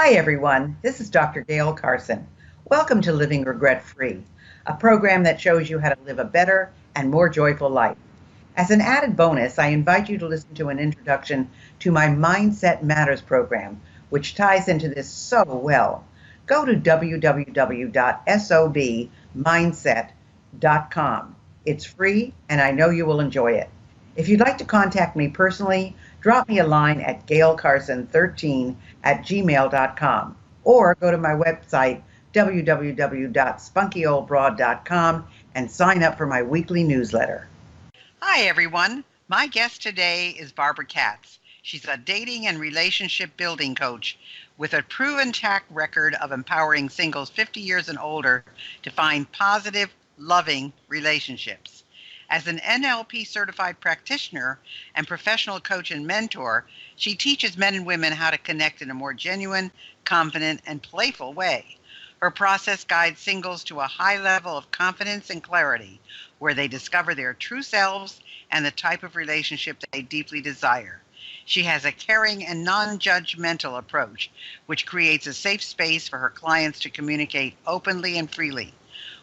Hi, everyone. This is Dr. Gayle Carson. Welcome to Living Regret Free, a program that shows you how to live a better and more joyful life. As an added bonus, I invite you to listen to an introduction to my Mindset Matters program, which ties into this so well. Go to www.sobmindset.com. It's free, and I know you will enjoy it. If you'd like to contact me personally, drop me a line at gaylecarson13@gmail.com or go to my website, www.spunkyoldbroad.com, and sign up for my weekly newsletter. Hi, everyone. My guest today is Barbara Katz. She's a dating and relationship building coach with a proven track record of empowering singles 50 years and older to find positive, loving relationships. As an NLP certified practitioner and professional coach and mentor, she teaches men and women how to connect in a more genuine, confident, and playful way. Her process guides singles to a high level of confidence and clarity, where they discover their true selves and the type of relationship they deeply desire. She has a caring and non-judgmental approach, which creates a safe space for her clients to communicate openly and freely.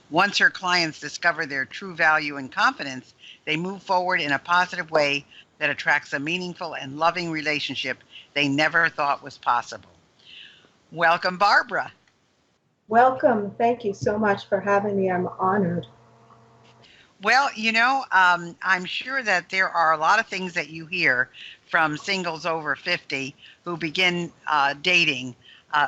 Once her clients discover their true value and confidence, they move forward in a positive way that attracts a meaningful and loving relationship they never thought was possible. Welcome, Barbara. Welcome. Thank you so much for having me. I'm honored. Well, I'm sure that there are a lot of things that you hear from singles over 50 who begin dating,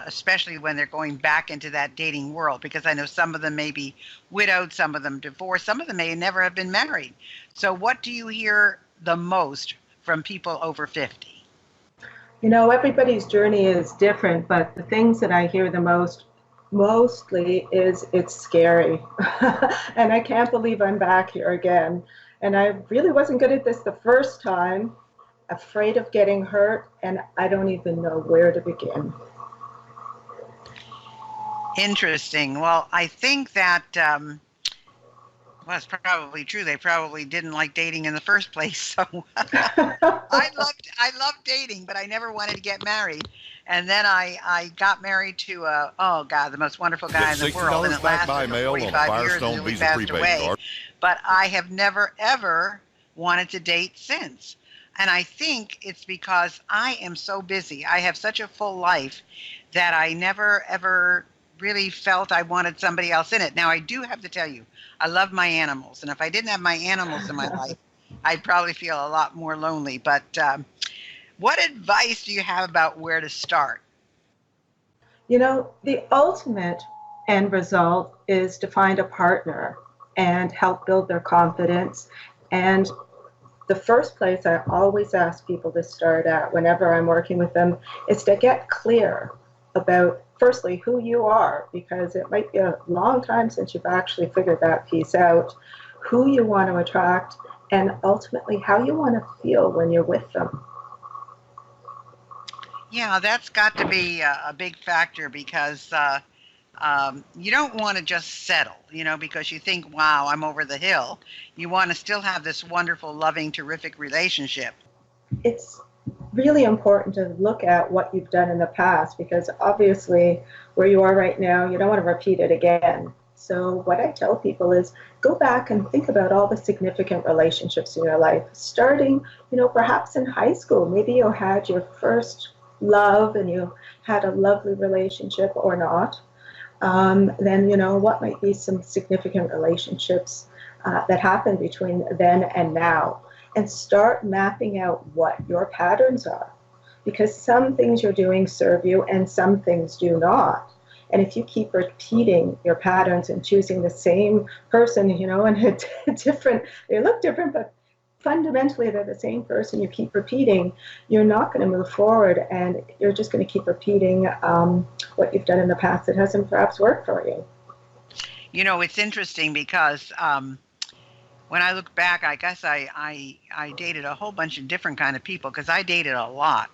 especially when they're going back into that dating world, because I know some of them may be widowed, some of them divorced, some of them may never have been married. So what do you hear the most from people over 50? Everybody's journey is different, but the things that I hear the mostly is it's scary. And I can't believe I'm back here again. And I really wasn't good at this the first time, afraid of getting hurt, and I don't even know where to begin. Interesting. Well, I think that it's probably true. They probably didn't like dating in the first place. So I loved dating, but I never wanted to get married. And then I got married to the most wonderful guy in the world. And it lasted for 45 years until he passed away. But I have never, ever wanted to date since. And I think it's because I am so busy. I have such a full life that I never, ever really felt I wanted somebody else in it. Now, I do have to tell you, I love my animals. And if I didn't have my animals in my life, I'd probably feel a lot more lonely. But what advice do you have about where to start? The ultimate end result is to find a partner and help build their confidence. And the first place I always ask people to start at whenever I'm working with them is to get clear about, firstly, who you are, because it might be a long time since you've actually figured that piece out, who you want to attract, and ultimately how you want to feel when you're with them. Yeah, that's got to be a big factor because you don't want to just settle, because you think, wow, I'm over the hill. You want to still have this wonderful, loving, terrific relationship. It's really important to look at what you've done in the past, because obviously where you are right now, you don't want to repeat it again. So what I tell people is go back and think about all the significant relationships in your life, starting, perhaps in high school. Maybe you had your first love and you had a lovely relationship or not. Then, what might be some significant relationships that happened between then and now, and start mapping out what your patterns are, because some things you're doing serve you and some things do not. And if you keep repeating your patterns and choosing the same person, and they look different, but fundamentally they're the same person, you keep repeating, you're not going to move forward, and you're just going to keep repeating what you've done in the past that hasn't perhaps worked for you. It's interesting because when I look back, I guess I dated a whole bunch of different kind of people, because I dated a lot.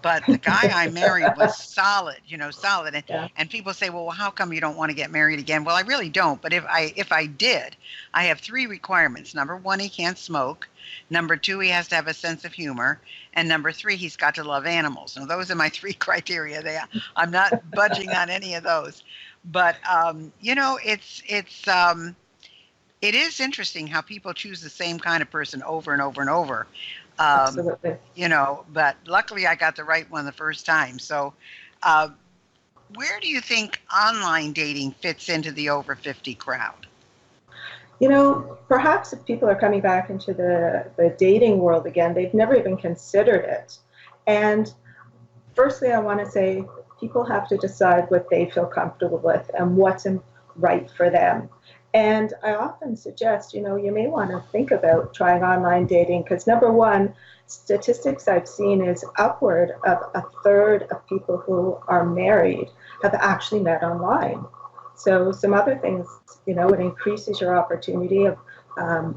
But the guy I married was solid, solid. And, Yeah. and people say, well, how come you don't want to get married again? Well, I really don't. But if I did, I have 3 requirements. Number 1, he can't smoke. Number 2, he has to have a sense of humor. And number 3, he's got to love animals. Now, those are my 3 criteria. I'm not budging on any of those. But, it is interesting how people choose the same kind of person over and over and over. Absolutely. But luckily I got the right one the first time. So where do you think online dating fits into the over 50 crowd? Perhaps if people are coming back into the dating world again, they've never even considered it. And firstly, I want to say people have to decide what they feel comfortable with and what's right for them. And I often suggest, you may want to think about trying online dating because, number one, statistics I've seen is upward of a third of people who are married have actually met online. So some other things, it increases your opportunity of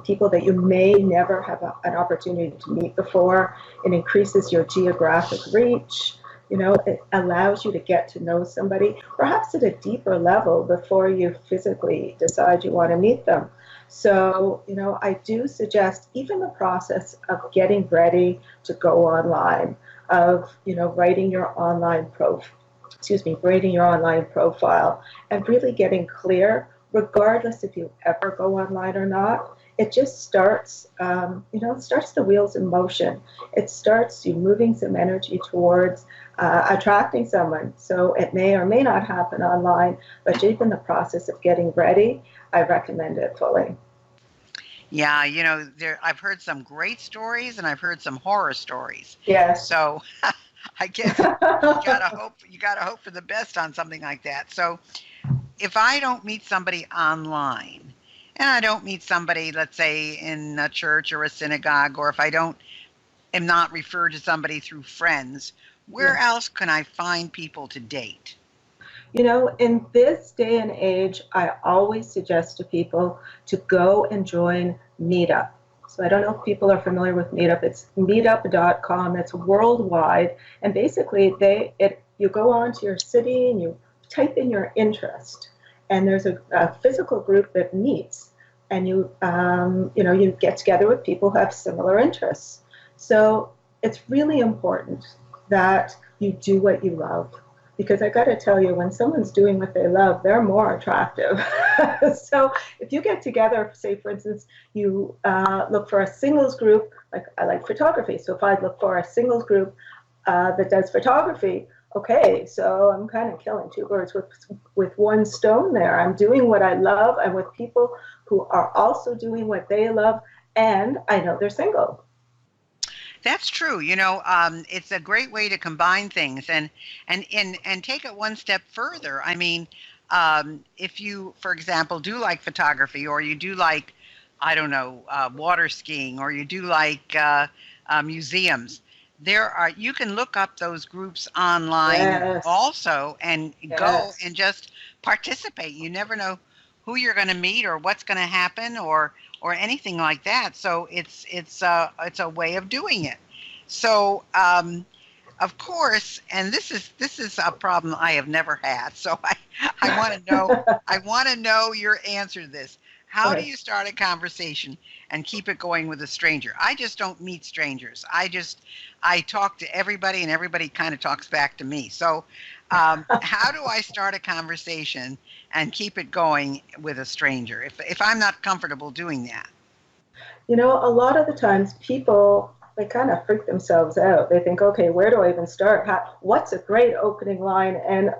people that you may never have an opportunity to meet before. It increases your geographic reach. It allows you to get to know somebody, perhaps at a deeper level before you physically decide you want to meet them. So, I do suggest even the process of getting ready to go online, of, writing your online profile and really getting clear, regardless if you ever go online or not. It just starts, it starts the wheels in motion. It starts you moving some energy towards attracting someone. So it may or may not happen online, but even the process of getting ready, I recommend it fully. Yeah, I've heard some great stories and I've heard some horror stories. Yes. So I guess you gotta hope for the best on something like that. So if I don't meet somebody online, and I don't meet somebody, let's say, in a church or a synagogue, or if I am not referred to somebody through friends, where else can I find people to date? In this day and age, I always suggest to people to go and join Meetup. So I don't know if people are familiar with Meetup. It's meetup.com. It's worldwide. And basically, you go onto your city and you type in your interest. And there's a physical group that meets, and you get together with people who have similar interests. So it's really important that you do what you love, because I got to tell you, when someone's doing what they love, they're more attractive. So if you get together, say for instance, you look for a singles group, like I like photography. So if I look for a singles group that does photography, okay, so I'm kind of killing 2 birds with 1 stone there. I'm doing what I love. I'm with people who are also doing what they love, and I know they're single. That's true. It's a great way to combine things and take it one step further. I mean, if you, for example, do like photography, or you do like, I don't know, water skiing, or you do like museums, you can look up those groups online also and go and just participate. You never know who you're going to meet or what's going to happen or anything like that. So it's a way of doing it. So of course, and this is a problem I have never had. So I want to know your answer to this. How do you start a conversation and keep it going with a stranger? I just don't meet strangers. I talk to everybody, and everybody kind of talks back to me. So how do I start a conversation and keep it going with a stranger if I'm not comfortable doing that? A lot of the times people, they kind of freak themselves out. They think, okay, where do I even start? What's a great opening line? And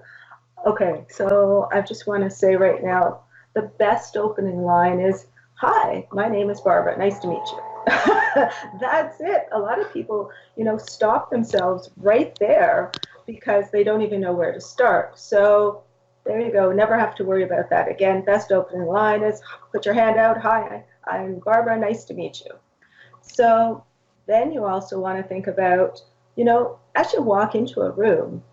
okay, so I just want to say right now, the best opening line is, "Hi, my name is Barbara. Nice to meet you." That's it. A lot of people, stop themselves right there because they don't even know where to start. So there you go. Never have to worry about that again. Best opening line is, put your hand out. "Hi, I'm Barbara. Nice to meet you." So then you also want to think about, as you walk into a room,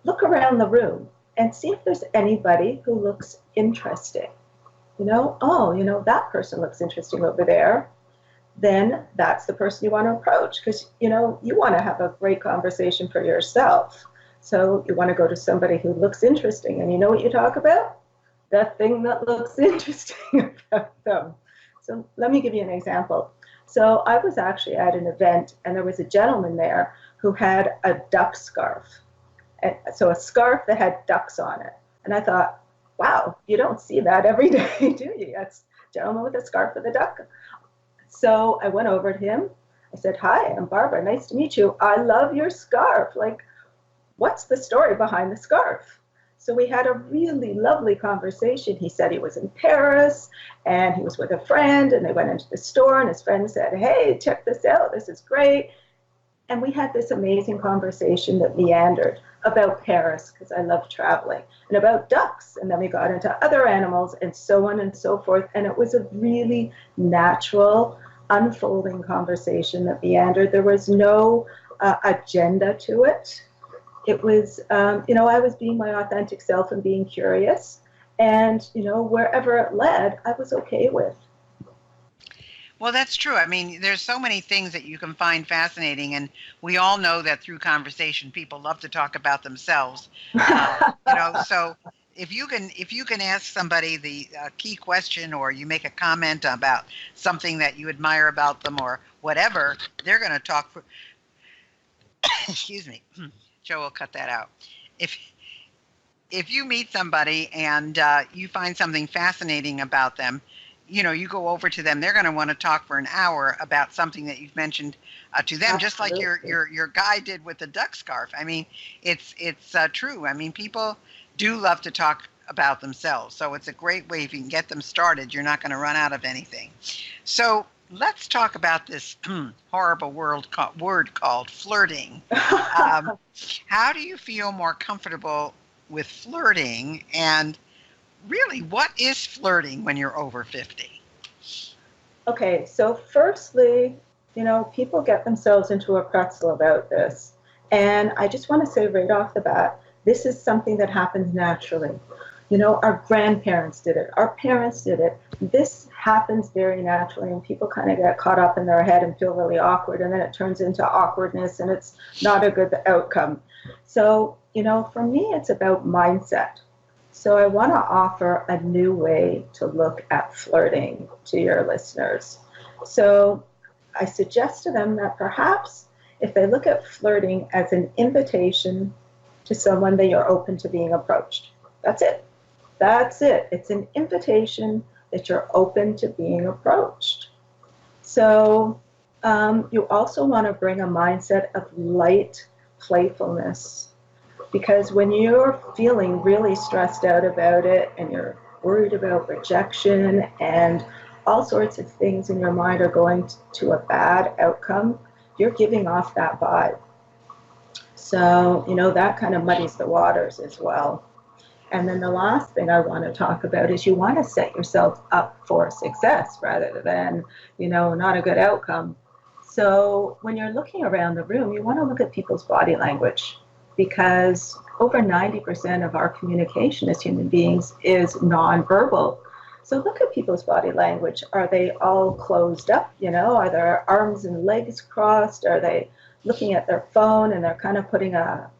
look around the room and see if there's anybody who looks interesting. That person looks interesting over there. then that's the person you want to approach, because you want to have a great conversation for yourself. So you want to go to somebody who looks interesting, and you know what you talk about? That thing that looks interesting about them. So let me give you an example. So I was actually at an event, and there was a gentleman there who had a duck scarf. And so a scarf that had ducks on it. And I thought, wow, you don't see that every day, do you? That's a gentleman with a scarf with a duck. So I went over to him. I said, hi, I'm Barbara. Nice to meet you. I love your scarf. Like, what's the story behind the scarf? So we had a really lovely conversation. He said he was in Paris and he was with a friend, and they went into the store, and his friend said, hey, check this out. This is great. And we had this amazing conversation that meandered about Paris, because I love traveling, and about ducks. And then we got into other animals and so on and so forth. And it was a really natural, unfolding conversation that meandered. There was no agenda to it. It was, I was being my authentic self and being curious. And, wherever it led, I was okay with. Well, that's true. I mean, there's so many things that you can find fascinating, and we all know that through conversation, people love to talk about themselves. So if you can ask somebody the key question, or you make a comment about something that you admire about them, or whatever, they're going to talk for. Excuse me, Joe will cut that out. If you meet somebody and you find something fascinating about them, you go over to them, they're going to want to talk for an hour about something that you've mentioned to them. Absolutely. Just like your guy did with the duck scarf. I mean, it's true. I mean, people do love to talk about themselves. So it's a great way. If you can get them started, you're not going to run out of anything. So let's talk about this horrible word called flirting. How do you feel more comfortable with flirting, and really, what is flirting when you're over 50? Okay, so firstly, people get themselves into a pretzel about this. And I just want to say right off the bat, this is something that happens naturally. Our grandparents did it. Our parents did it. This happens very naturally, and people kind of get caught up in their head and feel really awkward, and then it turns into awkwardness, and it's not a good outcome. So, for me, it's about mindset. So I want to offer a new way to look at flirting to your listeners. So I suggest to them that perhaps if they look at flirting as an invitation to someone that you're open to being approached. That's it. That's it. It's an invitation that you're open to being approached. So you also want to bring a mindset of light playfulness. Because when you're feeling really stressed out about it, and you're worried about rejection, and all sorts of things in your mind are going to a bad outcome, you're giving off that vibe. So, that kind of muddies the waters as well. And then the last thing I want to talk about is you want to set yourself up for success rather than, not a good outcome. So when you're looking around the room, you want to look at people's body language, because over 90% of our communication as human beings is nonverbal. So look at people's body language. Are they all closed up? Are their arms and legs crossed? Are they looking at their phone and they're kind of putting a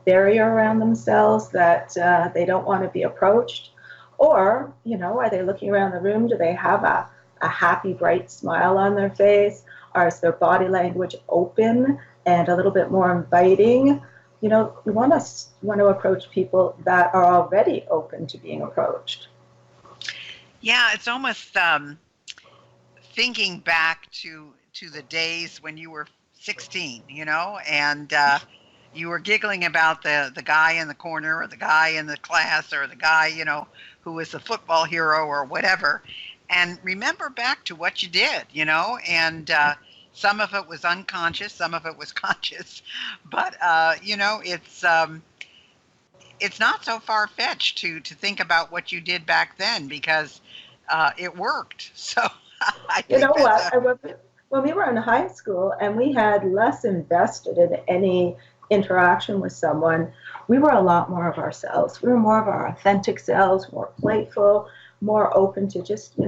barrier around themselves that they don't want to be approached? Or, are they looking around the room? Do they have a happy, bright smile on their face? Or is their body language open and a little bit more inviting? You want to approach people that are already open to being approached. Yeah, it's almost thinking back to the days when you were 16, and you were giggling about the guy in the corner, or the guy in the class, or the guy, who was the football hero or whatever. And remember back to what you did, and some of it was unconscious, some of it was conscious, but it's not so far-fetched to think about what you did back then, because it worked. So I think when we were in high school and we had less invested in any interaction with someone, we were a lot more of ourselves. We were more of our authentic selves, more playful, more open to just, we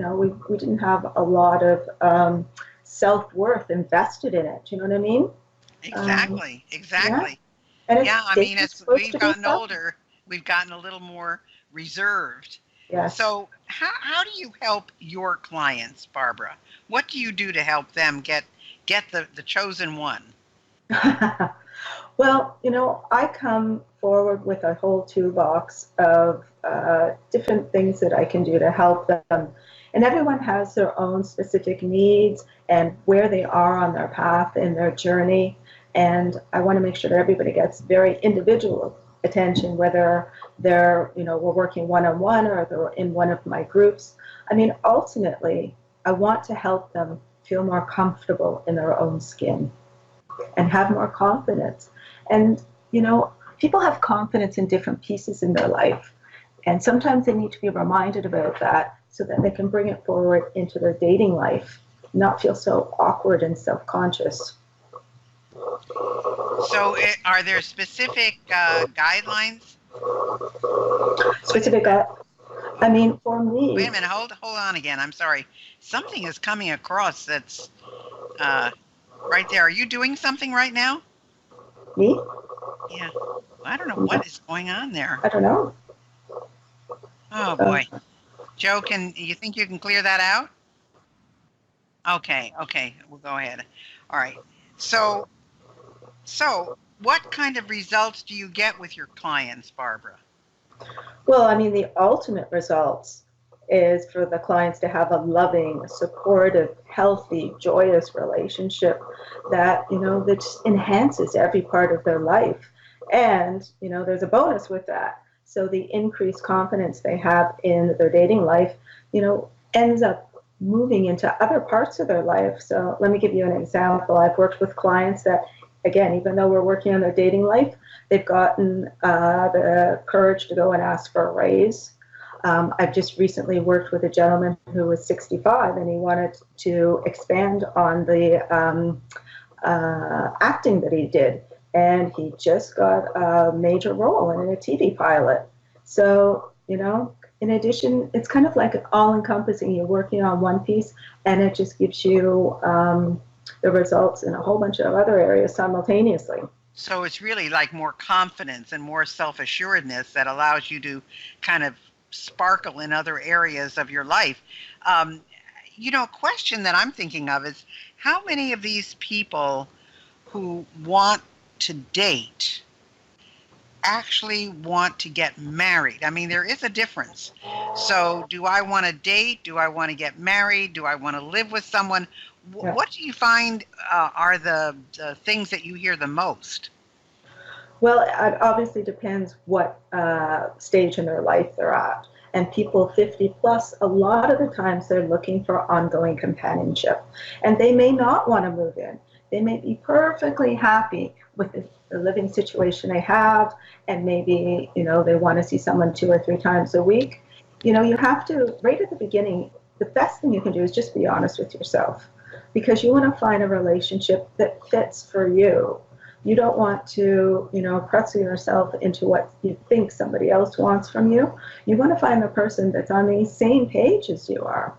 didn't have a lot of self-worth invested in it. Do you know what I mean? Exactly. Yeah. Exactly. And it's Yeah, I mean, dating's as supposed we've to be gotten fun. older, we've gotten a little more reserved. Yes. So, how do you help your clients, Barbara? What do you do to help them get the chosen one? Well, I come forward with a whole toolbox of different things that I can do to help them. And everyone has their own specific needs and where they are on their path in their journey. And I want to make sure that everybody gets very individual attention, whether we're working one-on-one or they're in one of my groups. I mean, ultimately, I want to help them feel more comfortable in their own skin and have more confidence. And, people have confidence in different pieces in their life. And sometimes they need to be reminded about that so that they can bring it forward into their dating life, not feel so awkward and self-conscious. So, are there specific guidelines? Specific, I mean, for me. Wait a minute. Hold on again. I'm sorry. Something is coming across that's right there. Are you doing something right now? Me? Yeah. I don't know what is going on there. I don't know. Oh boy. Joe, you think you can clear that out? Okay, we'll go ahead. All right. So what kind of results do you get with your clients, Barbara? Well, I mean, the ultimate results is for the clients to have a loving, supportive, healthy, joyous relationship that, that just enhances every part of their life. And, there's a bonus with that. So the increased confidence they have in their dating life, ends up moving into other parts of their life. So let me give you an example. I've worked with clients that, again, even though we're working on their dating life, they've gotten the courage to go and ask for a raise. I've just recently worked with a gentleman who was 65 and he wanted to expand on the acting that he did. And he just got a major role in a TV pilot. So, in addition, it's kind of like all-encompassing. You're working on one piece and it just gives you the results in a whole bunch of other areas simultaneously. So it's really like more confidence and more self-assuredness that allows you to kind of sparkle in other areas of your life. A question that I'm thinking of is how many of these people who want to date actually want to get married? I mean, there is a difference. So do I want to date? Do I want to get married? Do I want to live with someone? Yeah. What do you find are the things that you hear the most? Well, it obviously depends what stage in their life they're at. And people 50 plus, a lot of the times they're looking for ongoing companionship. And they may not want to move in. They may be perfectly happy with the living situation they have, and maybe, they want to see someone 2 or 3 times a week. You have to, right at the beginning, the best thing you can do is just be honest with yourself, because you want to find a relationship that fits for you. You don't want to, press yourself into what you think somebody else wants from you. You want to find the person that's on the same page as you are.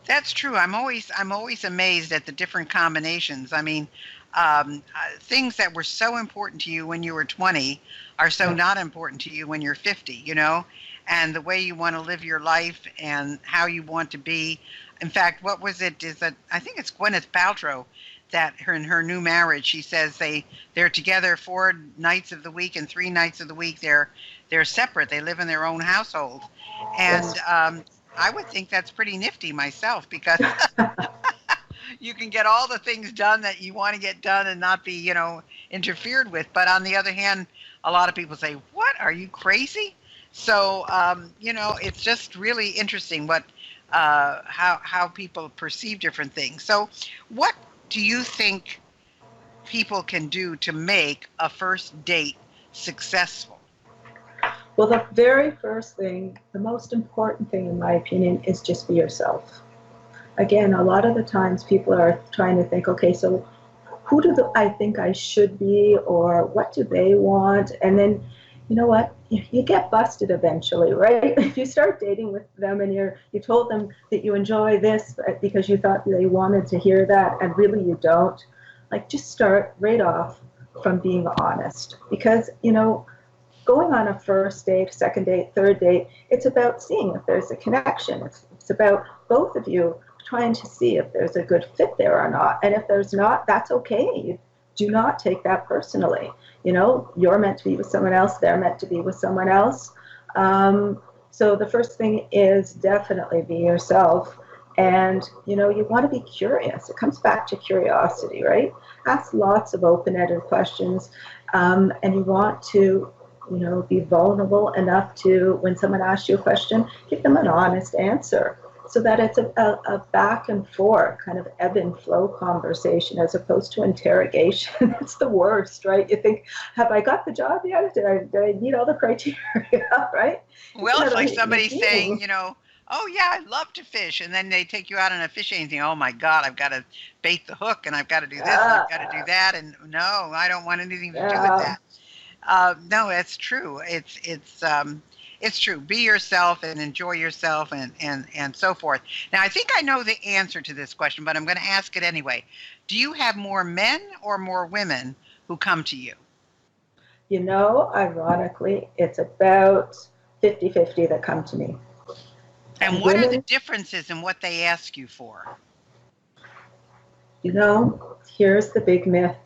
That's true. I'm always amazed at the different combinations. I mean, things that were so important to you when you were 20 are so not important to you when you're 50, and the way you want to live your life and how you want to be. In fact, what was it? I think it's Gwyneth Paltrow that in her new marriage, she says they're together 4 nights of the week and 3 nights of the week they're separate. They live in their own household, and I would think that's pretty nifty myself, because you can get all the things done that you want to get done and not be, interfered with. But on the other hand, a lot of people say, "What? Are you crazy?" So, it's just really interesting what how people perceive different things. So, what do you think people can do to make a first date successful? Well, the very first thing, the most important thing in my opinion, is just be yourself. Again, a lot of the times people are trying to think, okay, so who I think I should be, or what do they want? And then, you know what? You get busted eventually, right? If you start dating with them and you told them that you enjoy this because you thought they wanted to hear that, and really you don't, like, just start right off from being honest. Because, going on a first date, second date, third date, it's about seeing if there's a connection. It's about both of you trying to see if there's a good fit there or not. And if there's not, that's okay. You do not take that personally. You're meant to be with someone else, they're meant to be with someone else. So the first thing is definitely be yourself. And, you want to be curious. It comes back to curiosity, right? Ask lots of open-ended questions. And you want to, be vulnerable enough to, when someone asks you a question, give them an honest answer, so that it's a back and forth kind of ebb and flow conversation as opposed to interrogation. It's the worst, right? You think, have I got the job yet? Did I meet all the criteria, right? Well, it's like somebody saying, oh yeah, I love to fish, and then they take you out on a fishing thing. Oh my God, I've got to bait the hook, and I've got to do this, and I've got to do that, and no, I don't want anything to do with that. No, it's true. It's true. Be yourself and enjoy yourself and so forth. Now, I think I know the answer to this question, but I'm going to ask it anyway. Do you have more men or more women who come to you? Ironically, it's about 50-50 that come to me. And what are the differences in what they ask you for? Here's the big myth.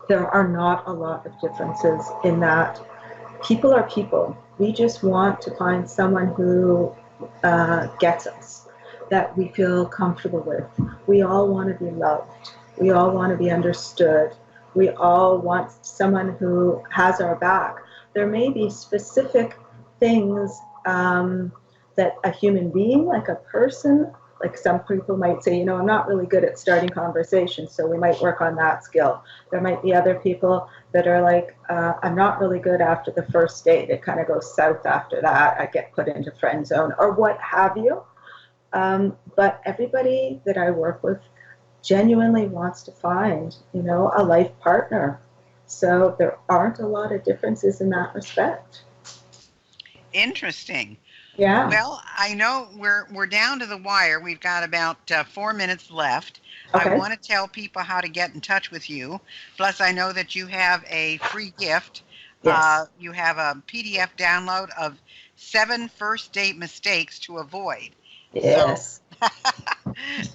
There are not a lot of differences in that. People are people. We just want to find someone who gets us, that we feel comfortable with. We all want to be loved. We all want to be understood. We all want someone who has our back. There may be specific things that a human being, like a person, like some people might say, I'm not really good at starting conversations, so we might work on that skill. There might be other people that are like, I'm not really good after the first date. It kind of goes south after that. I get put into friend zone or what have you. But everybody that I work with genuinely wants to find, a life partner. So there aren't a lot of differences in that respect. Interesting. Yeah. Well, I know we're down to the wire. We've got about 4 minutes left. Okay. I want to tell people how to get in touch with you. Plus, I know that you have a free gift. Yes. You have a PDF download of 7 first date mistakes to avoid. Yes. So,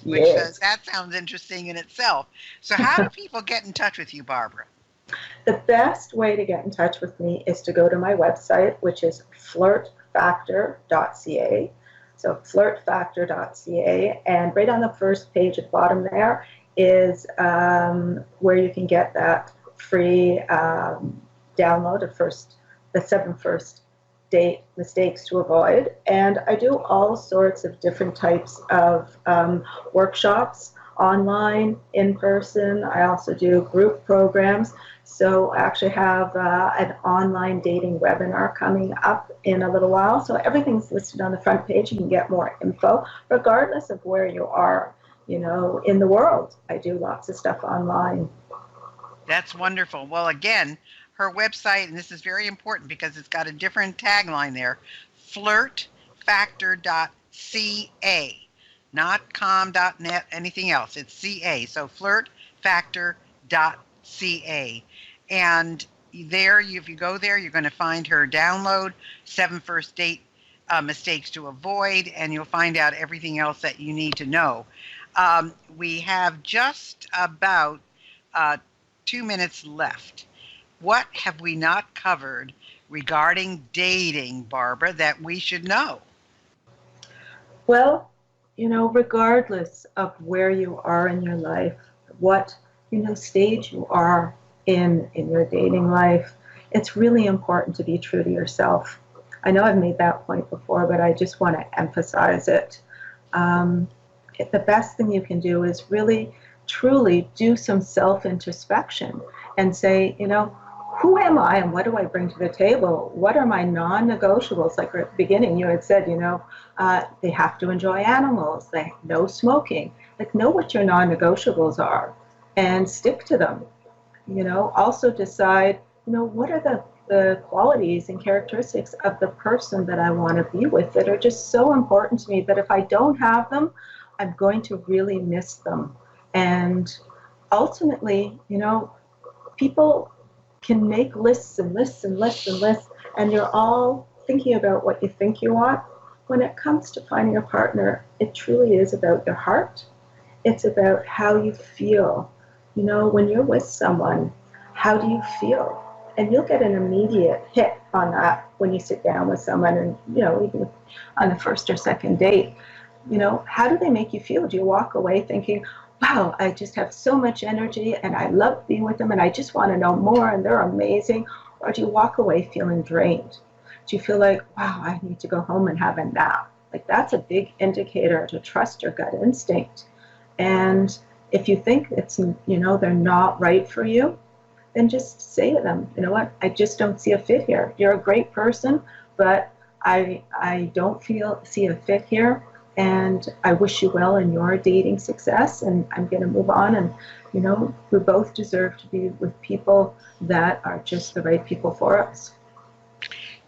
that sounds interesting in itself. So how do people get in touch with you, Barbara? The best way to get in touch with me is to go to my website, which is flirtfactor.ca. So flirtfactor.ca, and right on the first page at the bottom there is where you can get that free download of the 7 first date mistakes to avoid. And I do all sorts of different types of workshops, online, in person. I also do group programs. So I actually have an online dating webinar coming up in a little while. So everything's listed on the front page. You can get more info, regardless of where you are, in the world. I do lots of stuff online. That's wonderful. Well, again, her website, and this is very important because it's got a different tagline there, flirtfactor.ca, not com.net, anything else. It's CA. So flirtfactor.ca. And there, if you go there, you're going to find her download 7 first date mistakes to avoid, and you'll find out everything else that you need to know. We have just about 2 minutes left. What have we not covered regarding dating, Barbara, that we should know? Well, regardless of where you are in your life, what, stage you are in your dating life, it's really important to be true to yourself. I know I've made that point before, but I just want to emphasize it. The best thing you can do is really, truly do some self-introspection and say, who am I and what do I bring to the table? What are my non-negotiables? Like at the beginning, you had said, they have to enjoy animals, no smoking. Like, know what your non-negotiables are and stick to them. Also decide, what are the the qualities and characteristics of the person that I want to be with that are just so important to me that if I don't have them, I'm going to really miss them. And ultimately, people can make lists and lists and lists and lists, and you're all thinking about what you think you want. When it comes to finding a partner, it truly is about your heart. It's about how you feel. When you're with someone, how do you feel? And you'll get an immediate hit on that when you sit down with someone, and even on the first or second date. How do they make you feel? Do you walk away thinking, wow, I just have so much energy and I love being with them and I just want to know more and they're amazing? Or do you walk away feeling drained? Do you feel like, wow, I need to go home and have a nap? Like, that's a big indicator to trust your gut instinct. And if you think they're not right for you, then just say to them, you know what, I just don't see a fit here. You're a great person, but I don't see a fit here. And I wish you well in your dating success, and I'm going to move on. And, we both deserve to be with people that are just the right people for us.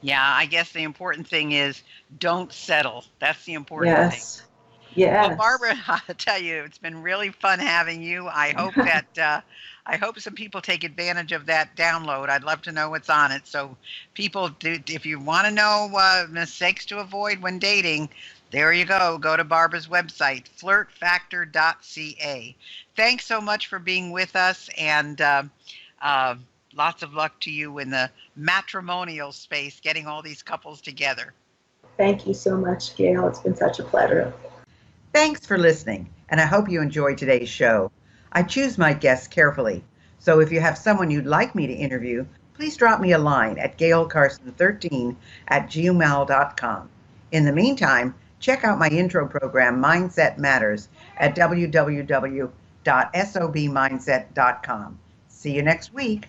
Yeah, I guess the important thing is don't settle. That's the important thing. Yes. Well, Barbara, I tell you, it's been really fun having you. I hope that I hope some people take advantage of that download. I'd love to know what's on it. So people, if you want to know mistakes to avoid when dating, there you go. Go to Barbara's website, flirtfactor.ca. Thanks so much for being with us, and lots of luck to you in the matrimonial space, getting all these couples together. Thank you so much, Gayle. It's been such a pleasure. Thanks for listening, and I hope you enjoyed today's show. I choose my guests carefully, so if you have someone you'd like me to interview, please drop me a line at gaylecarson13@gmail.com. In the meantime, check out my intro program, Mindset Matters, at www.sobmindset.com. See you next week.